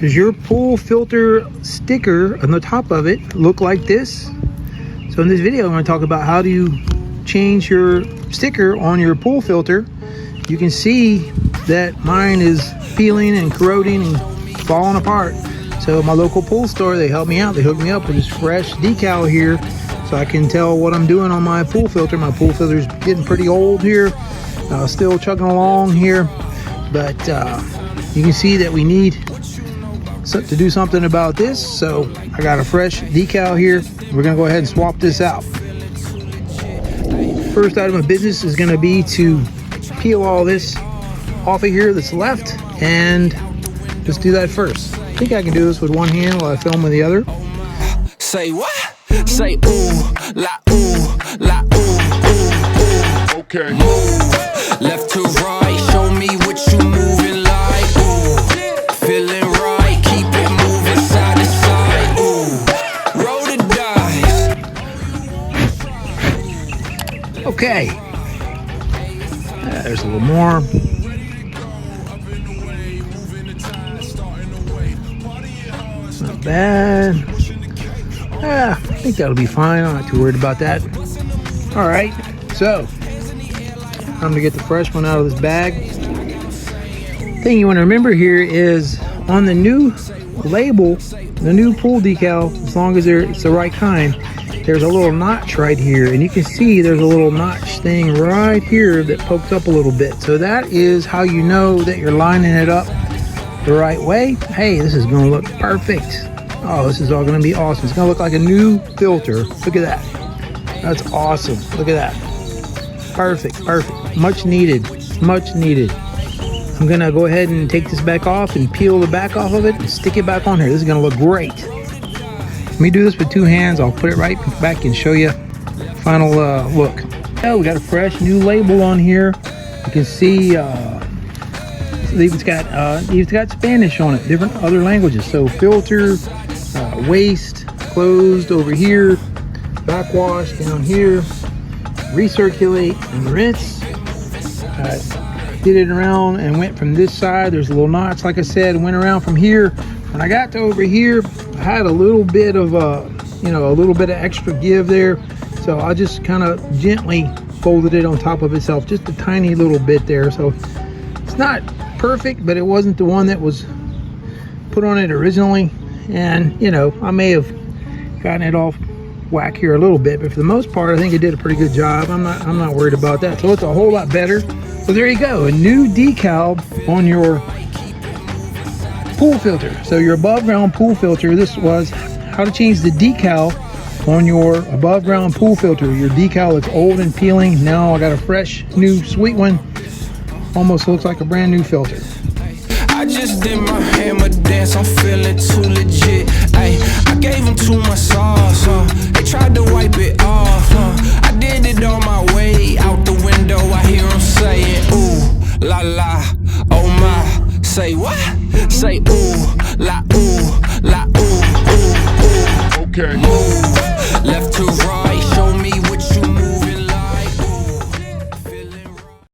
Does your pool filter sticker on the top of it look like this? So in this video, I'm going to talk about how do you change your sticker on your pool filter. You can see that mine is peeling and corroding and falling apart. So my local pool store, they helped me out. They hooked me up with this fresh decal here so I can tell what I'm doing on my pool filter. My pool filter is getting pretty old here. Still chugging along here. But you can see that we need to do something about this. So I got a fresh decal here. We're going to go ahead and swap this out. First item of business is going to be to peel all this off of here that's left, and just do that first. I think I can do this with one hand while I film with the other. Say what? Say ooh, la ooh, la ooh, ooh, ooh. Okay. Move left to right, show me what you moving like. Ooh, feeling right, keep it moving side to side. Ooh, roll the dice. Okay. There's a little more. Not bad. I think that'll be fine. I'm not too worried about that. All right, so I'm gonna get the fresh one out of this bag. Thing you want to remember here is on the new label, the new pool decal, as long as it's the right kind, there's a little notch right here, and you can see there's a little notch thing right here that pokes up a little bit. So that is how you know that you're lining it up the right way. Hey, this is going to look perfect. Oh, this is all going to be awesome. It's going to look like a new filter. Look at that. That's awesome. Look at that. Perfect, perfect. Much needed, much needed. I'm going to go ahead and take this back off and peel the back off of it and stick it back on here. This is going to look great. Let me do this with two hands. I'll put it right back and show you final look. Oh, we got a fresh new label on here. You can see it's got Spanish on it, different other languages. So filter, waste, closed over here, backwash down here, recirculate and rinse. Did it around and went from this side. There's a little notch, like I said, went around from here. When I got to over here, I had a little bit of a little bit of extra give there. So I just kind of gently folded it on top of itself, just a tiny little bit there. So it's not perfect, but it wasn't the one that was put on it originally. And I may have gotten it off whack here a little bit, but for the most part, I think it did a pretty good job. I'm not worried about that. So it's a whole lot better. So there you go, a new decal on your pool filter. So your above ground pool filter, this was how to change the decal on your above ground pool filter. Your decal is old and peeling. Now I got a fresh new sweet one. Almost looks like a brand new filter. I just did my hammer dance, I'm feeling too legit. Ay, I gave them too much sauce, they tried to wipe it off, I did it on my way out the window. I hear them saying ooh, la la, oh my. Say what? Say ooh, la ooh, la ooh, ooh, ooh. Okay. Move left to right.